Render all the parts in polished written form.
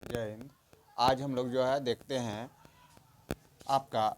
जय हिंद। आज हम लोग जो है देखते हैं आपका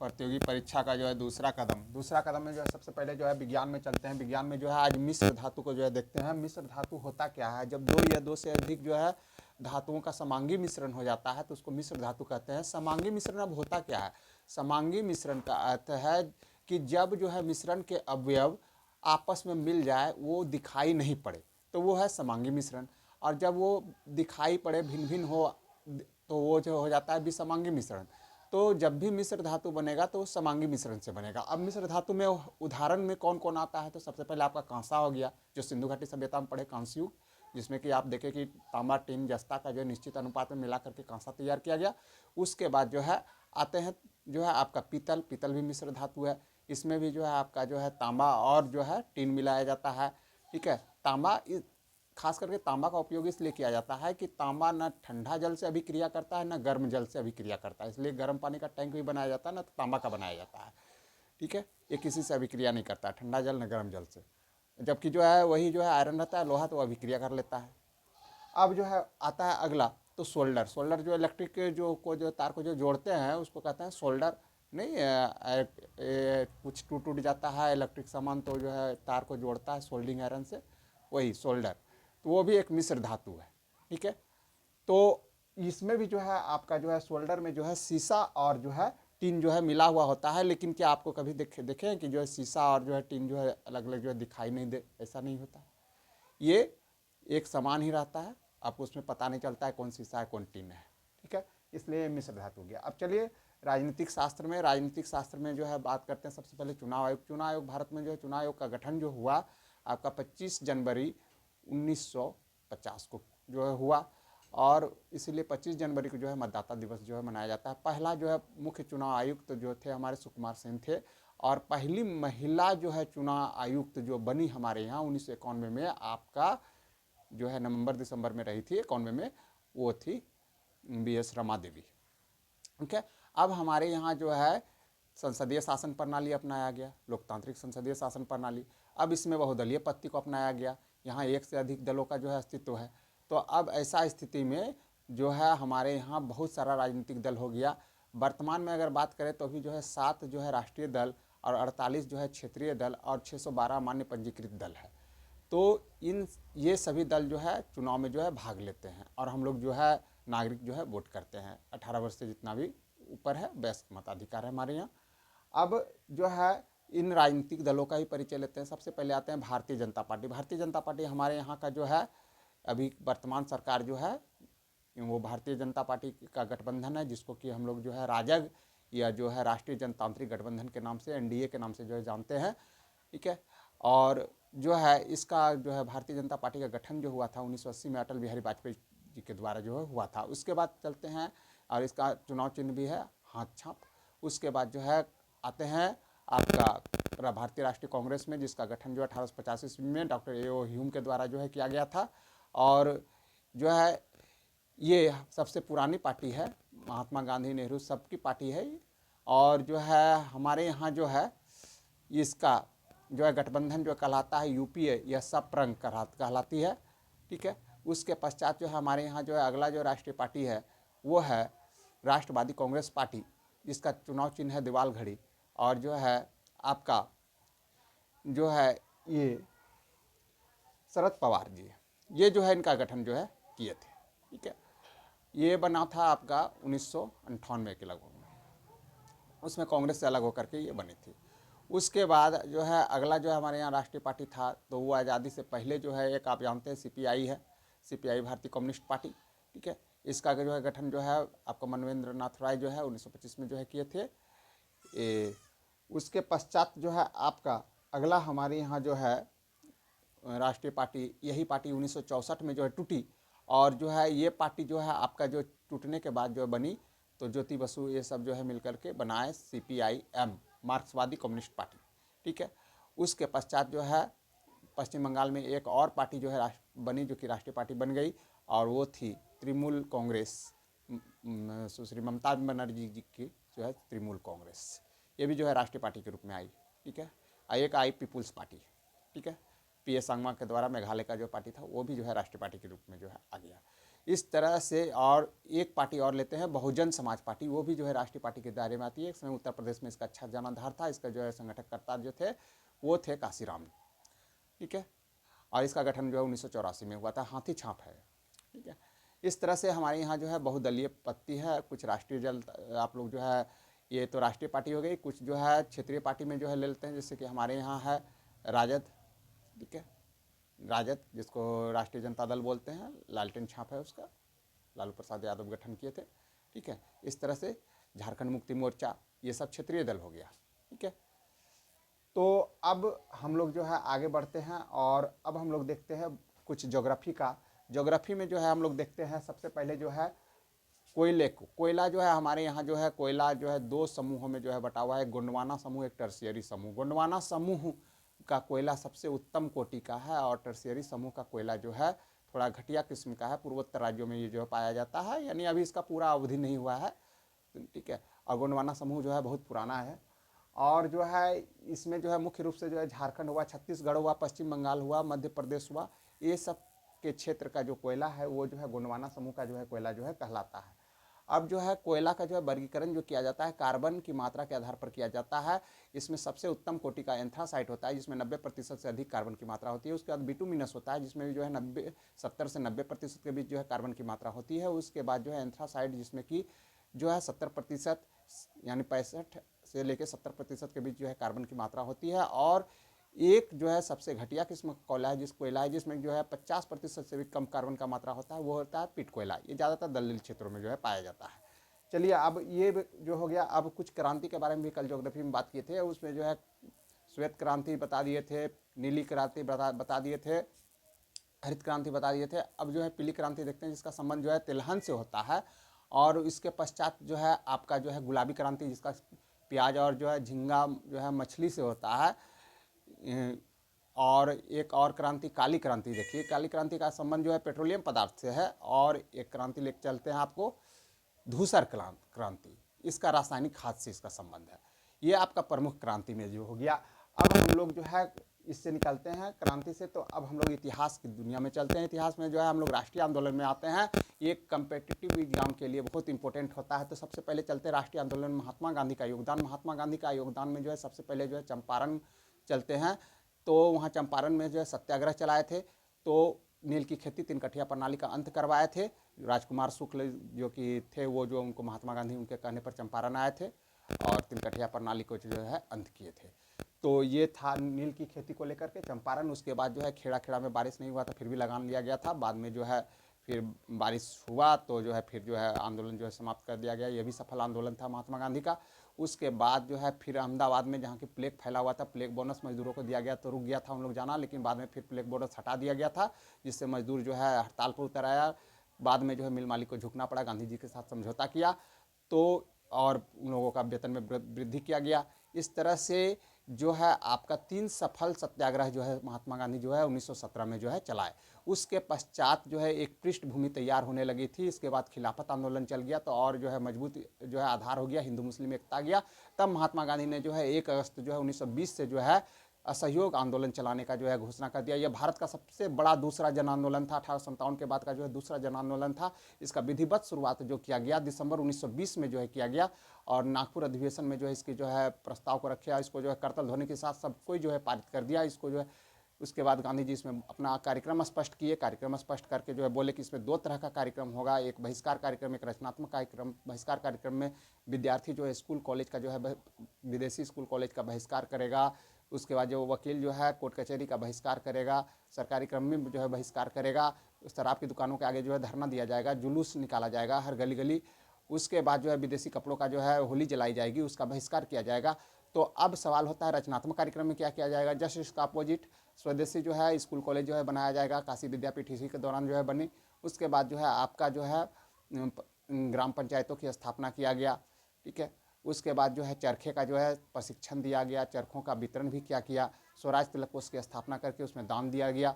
प्रतियोगी परीक्षा का जो है दूसरा कदम में जो है सबसे पहले जो है विज्ञान में चलते हैं। विज्ञान में जो है आज मिश्र धातु को जो है देखते हैं। मिश्र धातु होता क्या है? जब दो या दो से अधिक जो है धातुओं का समांगी मिश्रण हो जाता है तो उसको मिश्र धातु कहते हैं। समांगी मिश्रण अब होता क्या है? समांगी मिश्रण का अर्थ है कि जब जो है मिश्रण के अवयव आपस में मिल जाए, वो दिखाई नहीं पड़े, तो वो है समांगी मिश्रण। और जब वो दिखाई पड़े, भिन्न भिन्न हो, तो वो जो हो जाता है विसमांगी मिश्रण। तो जब भी मिश्र धातु बनेगा तो समांगी मिश्रण से बनेगा। अब मिश्र धातु में उदाहरण में कौन कौन आता है? तो सबसे पहले आपका कांसा हो गया, जो सिंधु घाटी सभ्यता में पढ़े, कांस्य युग, जिसमें कि आप देखें कि तांबा टिन जस्ता का जो निश्चित अनुपात में मिला करके कांसा तैयार किया गया। उसके बाद जो है आते हैं जो है आपका पीतल। पीतल भी मिश्र धातु है। इसमें भी जो है आपका जो है तांबा और जो है टिन मिलाया जाता है। ठीक है। तांबा खास करके तांबा का उपयोग इसलिए किया जाता है कि तांबा न ठंडा जल से अभिक्रिया करता है, न गर्म जल से अभिक्रिया करता है। इसलिए गर्म पानी का टैंक भी बनाया जाता है, न तो तांबा का बनाया जाता है। ठीक है। ये किसी से अभिक्रिया नहीं करता है, ठंडा जल न गर्म जल से। जबकि जो है वही जो है आयरन रहता है, लोहा, तो अभिक्रिया कर लेता है। अब जो है आता है अगला, तो सोल्डर। सोल्डर जो इलेक्ट्रिक जो तार को जो जोड़ते हैं उसको कहते हैं सोल्डर। नहीं कुछ टूट जाता है इलेक्ट्रिक सामान, तो जो है तार को जोड़ता है सोल्डिंग आयरन से, वही सोल्डर। तो वो भी एक मिश्र धातु है। ठीक है। तो इसमें भी जो है आपका जो है सोल्डर में जो है शीशा और जो है टीन जो है मिला हुआ होता है। लेकिन क्या आपको कभी देखें कि जो है शीशा और जो है टीन जो है अलग अलग जो है दिखाई नहीं दे? ऐसा नहीं होता। ये एक समान ही रहता है। आपको उसमें पता नहीं चलता है कौन शीशा है कौन टीन है। ठीक है। इसलिए मिश्र धातु हो गया। अब चलिए राजनीतिक शास्त्र में जो है बात करते हैं। सबसे पहले चुनाव आयोग। चुनाव आयोग, भारत में जो है चुनाव आयोग का गठन जो हुआ आपका 25 जनवरी 1950 को जो है हुआ। और इसीलिए 25 जनवरी को जो है मतदाता दिवस जो है मनाया जाता है। पहला जो है मुख्य चुनाव आयुक्त जो थे हमारे सुकुमार सेन थे। और पहली महिला जो है चुनाव आयुक्त जो बनी हमारे यहाँ 1991 में, आपका जो है नवंबर दिसंबर में रही थी 91 में, वो थी BS रमा देवी। ठीक है। अब हमारे यहाँ जो है संसदीय शासन प्रणाली अपनाया गया, लोकतांत्रिक संसदीय शासन प्रणाली। अब इसमें बहुदलीय पद्धति को अपनाया गया। यहाँ एक से अधिक दलों का जो है अस्तित्व है। तो अब ऐसा स्थिति में जो है हमारे यहाँ बहुत सारा राजनीतिक दल हो गया। वर्तमान में अगर बात करें तो अभी जो है 7 जो है राष्ट्रीय दल और 48 जो है क्षेत्रीय दल और 612 मान्य पंजीकृत दल है। तो ये सभी दल जो है चुनाव में जो है भाग लेते हैं। और हम लोग जो है नागरिक जो है वोट करते हैं। 18 वर्ष से जितना भी ऊपर है वयस्क मताधिकार है हमारे यहाँ। अब जो है इन राजनीतिक दलों का ही परिचय लेते हैं। सबसे पहले आते हैं भारतीय जनता पार्टी। भारतीय जनता पार्टी हमारे यहाँ का जो है अभी वर्तमान सरकार जो है वो भारतीय जनता पार्टी का गठबंधन है, जिसको कि हम लोग जो है राजग या जो है राष्ट्रीय जनतांत्रिक गठबंधन के नाम से, NDA के नाम से जो है जानते हैं। ठीक है। और जो है इसका जो है भारतीय जनता पार्टी का गठन जो हुआ था 1980 में अटल बिहारी वाजपेयी जी के द्वारा जो है हुआ था। उसके बाद चलते हैं, और इसका चुनाव चिन्ह भी है हाथ छाप। उसके बाद जो है आते हैं आपका भारतीय राष्ट्रीय कांग्रेस में, जिसका गठन जो 1885 ईस्वी में डॉक्टर A.O. ह्यूम के द्वारा जो है किया गया था। और जो है ये सबसे पुरानी पार्टी है, महात्मा गांधी नेहरू सबकी पार्टी है। और जो है हमारे यहाँ जो है इसका जो है गठबंधन जो कहलाता है UPA या सप्रंग कहलाती है। ठीक है। उसके पश्चात जो है हमारे यहाँ जो है अगला जो राष्ट्रीय पार्टी है वो है राष्ट्रवादी कांग्रेस पार्टी, जिसका चुनाव चिन्ह है दीवाल घड़ी। और जो है आपका जो है ये शरद पवार जी, ये जो है इनका गठन जो है किए थे। ठीक है। ये बना था आपका 1998 के लगभग में, उसमें कांग्रेस से अलग होकर के ये बनी थी। उसके बाद जो है अगला जो है हमारे यहाँ राष्ट्रीय पार्टी था, तो वो आज़ादी से पहले जो है एक आप जानते हैं CPI है, CPI भारतीय कम्युनिस्ट पार्टी। ठीक है। इसका जो है गठन जो है आपका मनवेंद्र नाथ राय जो है 1925 में जो है किए थे। उसके पश्चात जो है आपका अगला हमारे यहाँ जो है राष्ट्रीय पार्टी, यही पार्टी 1964 में जो है टूटी। और जो है ये पार्टी जो है आपका जो टूटने के बाद जो बनी, तो ज्योति बसु ये सब जो है मिलकर के बनाए CPIM, मार्क्सवादी कम्युनिस्ट पार्टी। ठीक है। उसके पश्चात जो है पश्चिम बंगाल में एक और पार्टी जो है बनी, जो कि राष्ट्रीय पार्टी बन गई, और वो थी तृणमूल कांग्रेस, सुश्री ममता बनर्जी जी की जो है तृणमूल कांग्रेस। ये भी जो है राष्ट्रीय पार्टी के रूप में आई। ठीक है। एक आई पीपुल्स पार्टी। ठीक है। PS संगमा के द्वारा मेघालय का जो पार्टी था वो भी जो है राष्ट्रीय पार्टी के रूप में जो है आ गया। इस तरह से। और एक पार्टी और लेते हैं बहुजन समाज पार्टी, वो भी जो है राष्ट्रीय पार्टी के दायरे में आती है। एक समय उत्तर प्रदेश में इसका अच्छा जनाधार था। इसका जो है संगठनकर्ता जो थे वो थे काशीराम, ठीक है। और इसका गठन जो है 1984 में हुआ था। हाथी छाप है, ठीक है। इस तरह से हमारे यहाँ जो है बहुदलीय पत्ती है। कुछ राष्ट्रीय जल आप लोग जो है, ये तो राष्ट्रीय पार्टी हो गई। कुछ जो है क्षेत्रीय पार्टी में जो है ले लेते हैं, जैसे कि हमारे यहाँ है राजद, ठीक है। राजद जिसको राष्ट्रीय जनता दल बोलते हैं, लालटेन छाप है उसका, लालू प्रसाद यादव गठन किए थे, ठीक है। इस तरह से झारखंड मुक्ति मोर्चा, ये सब क्षेत्रीय दल हो गया, ठीक है। तो अब हम लोग जो है आगे बढ़ते हैं और अब हम लोग देखते हैं कुछ ज्योग्राफी का। ज्योग्राफी में जो है हम लोग देखते हैं सबसे पहले जो है कोयले को। कोयला जो है हमारे यहाँ जो है कोयला जो है दो समूहों में जो है बटा हुआ है, गोंडवाना समूह, एक टर्शियरी समूह। गोंडवाना समूह का कोयला सबसे उत्तम कोटि का है और टर्शियरी समूह का कोयला जो है थोड़ा घटिया किस्म का है। पूर्वोत्तर राज्यों में ये जो है पाया जाता है, यानी अभी इसका पूरा अवधि नहीं हुआ है, ठीक है। और गोंडवाना समूह जो है बहुत पुराना है। और जो है इसमें जो है मुख्य रूप से जो है झारखंड हुआ, छत्तीसगढ़ हुआ, पश्चिम बंगाल हुआ, मध्य प्रदेश हुआ, ये सब के क्षेत्र का जो कोयला है वो जो है गोंडवाना समूह का जो है कोयला जो है कहलाता है। अब जो है कोयला का जो है वर्गीकरण जो किया जाता है कार्बन की मात्रा के आधार पर किया जाता है। इसमें सबसे उत्तम कोटि का एंथ्रासाइट होता है जिसमें 90% से अधिक कार्बन की मात्रा होती है। उसके बाद बिटुमिनस होता है जिसमें जो है 70 से 90% के बीच जो है कार्बन की मात्रा होती है। उसके बाद जो है एंथ्रासाइट जिसमें कि जो है 70% यानी 65 से लेकर 70% के बीच जो है कार्बन की मात्रा होती है। और एक जो है सबसे घटिया किस्म का कोयला है, कोयला है जिसमें जो है 50% से भी कम कार्बन का मात्रा होता है, वो होता है पिट कोयला। ये ज़्यादातर दलदली क्षेत्रों में जो है पाया जाता है। चलिए अब ये जो हो गया। अब कुछ क्रांति के बारे में भी कल ज्योग्राफी में बात किए थे, उसमें जो है श्वेत क्रांति बता दिए थे, नीली क्रांति बता दिए थे, हरित क्रांति बता दिए थे। अब जो है पीली क्रांति देखते हैं जिसका संबंध जो है तिलहन से होता है। और इसके पश्चात जो है आपका जो है गुलाबी क्रांति जिसका प्याज और जो है झींगा जो है मछली से होता है। और एक और क्रांति काली क्रांति देखिए, काली क्रांति का संबंध जो है पेट्रोलियम पदार्थ से है। और एक क्रांति लेकर चलते हैं आपको धूसर क्रांति, इसका रासायनिक खाद से इसका संबंध है। ये आपका प्रमुख क्रांति में जो हो गया। अब हम लोग जो है इससे निकलते हैं क्रांति से, तो अब हम लोग इतिहास की दुनिया में चलते हैं। इतिहास में जो है हम लोग राष्ट्रीय आंदोलन में आते हैं। ये कम्पिटिटिव एग्जाम के लिए बहुत इंपॉर्टेंट होता है। तो सबसे पहले चलते हैं राष्ट्रीय आंदोलन में महात्मा गांधी का योगदान। महात्मा गांधी का योगदान में जो है सबसे पहले जो है चंपारण चलते हैं। तो वहाँ चंपारण में जो है सत्याग्रह चलाए थे। तो नील की खेती, तीन कठिया प्रणाली का अंत करवाए थे। राजकुमार शुक्ल जो कि थे वो जो उनको महात्मा गांधी उनके कहने पर चंपारण आए थे और तीन कठिया प्रणाली को जो है अंत किए थे। तो ये था नील की खेती को लेकर के चंपारण। उसके बाद जो है खेड़ा खेड़ा में बारिश नहीं हुआ था, फिर भी लगान लिया गया था। बाद में जो है फिर बारिश हुआ तो जो है फिर जो है आंदोलन जो है समाप्त कर दिया गया। ये भी सफल आंदोलन था महात्मा गांधी का। उसके बाद जो है फिर अहमदाबाद में जहाँ की प्लेग फैला हुआ था, प्लेग बोनस मजदूरों को दिया गया तो रुक गया था उन लोग जाना, लेकिन बाद में फिर प्लेग बोनस हटा दिया गया था, जिससे मजदूर जो है हड़ताल पर उतर आया। बाद में जो है मिल मालिक को झुकना पड़ा, गांधी जी के साथ समझौता किया तो और उन लोगों का वेतन में वृद्धि किया गया। इस तरह से जो है आपका 3 सफल सत्याग्रह जो है महात्मा गांधी जो है 1917 में जो है चलाए। उसके पश्चात जो है एक पृष्ठभूमि तैयार होने लगी थी। इसके बाद खिलाफत आंदोलन चल गया तो और जो है मजबूत जो है आधार हो गया, हिंदू मुस्लिम एकता गया। तब महात्मा गांधी ने जो है 1 अगस्त जो है 1920 से जो है असहयोग आंदोलन चलाने का जो है घोषणा कर दिया। यह भारत का सबसे बड़ा दूसरा जन आंदोलन था। 1857 के बाद का जो है दूसरा जन आंदोलन था। इसका विधिवत शुरुआत जो किया गया दिसंबर 1920 में जो है किया गया और नागपुर अधिवेशन में जो है इसकी जो है प्रस्ताव को रखा। इसको जो है करतल ध्वनि के साथ सब कोई जो है पारित कर दिया इसको जो है। उसके बाद गांधी जी इसमें अपना कार्यक्रम स्पष्ट किए। कार्यक्रम स्पष्ट करके जो है बोले कि इसमें 2 तरह का कार्यक्रम होगा, एक बहिष्कार कार्यक्रम, एक रचनात्मक कार्यक्रम। बहिष्कार कार्यक्रम में विद्यार्थी जो है स्कूल कॉलेज का जो है विदेशी स्कूल कॉलेज का बहिष्कार करेगा। उसके बाद जो वकील जो है कोर्ट कचहरी का बहिष्कार करेगा, सरकारी क्रम में जो है बहिष्कार करेगा। शराब की दुकानों के आगे जो है धरना दिया जाएगा, जुलूस निकाला जाएगा हर गली गली। उसके बाद जो है विदेशी कपड़ों का जो है होली जलाई जाएगी, उसका बहिष्कार किया जाएगा। तो अब सवाल होता है रचनात्मक कार्यक्रम में क्या किया जाएगा। जस्ट इसका अपोजिट स्वदेशी जो है स्कूल कॉलेज जो है बनाया जाएगा। काशी विद्यापीठ इसी के दौरान जो है बनी। उसके बाद जो है आपका जो है ग्राम पंचायतों की स्थापना किया गया, ठीक है। उसके बाद जो है चरखे का जो है प्रशिक्षण दिया गया, चरखों का वितरण भी किया। स्वराज तिलक कोष की स्थापना करके उसमें दान दिया गया।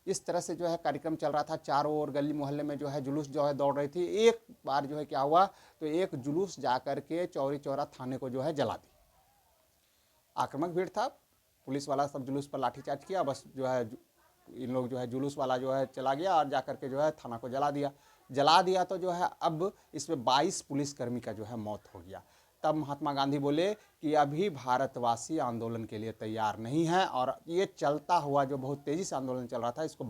इस तरह से जो है कार्यक्रम चल रहा था। चारों ओर गली मोहल्ले में जो है जुलूस जो है दौड़ रही थी। एक बार जो है क्या हुआ तो एक जुलूस जा कर के चौरी चौरा थाने को जो है जला दी। आक्रामक भीड़ था, पुलिस वाला सब जुलूस पर लाठीचार्ज किया, बस जो है इन लोग जो है जुलूस वाला जो है चला गया और जा कर के जो है थाना को जला दिया। जला दिया तो जो है अब इसमें 22 पुलिसकर्मी का जो है मौत हो गया। तब महात्मा गांधी बोले कि अभी भारतवासी आंदोलन के लिए तैयार नहीं है और ये चलता हुआ जो बहुत तेज़ी से आंदोलन चल रहा था इसको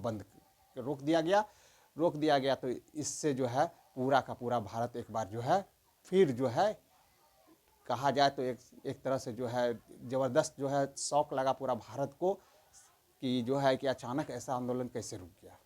रोक दिया गया। तो इससे जो है पूरा का पूरा भारत एक बार जो है फिर जो है कहा जाए तो एक तरह से जो है ज़बरदस्त जो है शौक लगा पूरा भारत को कि जो है कि अचानक ऐसा आंदोलन कैसे रुक गया।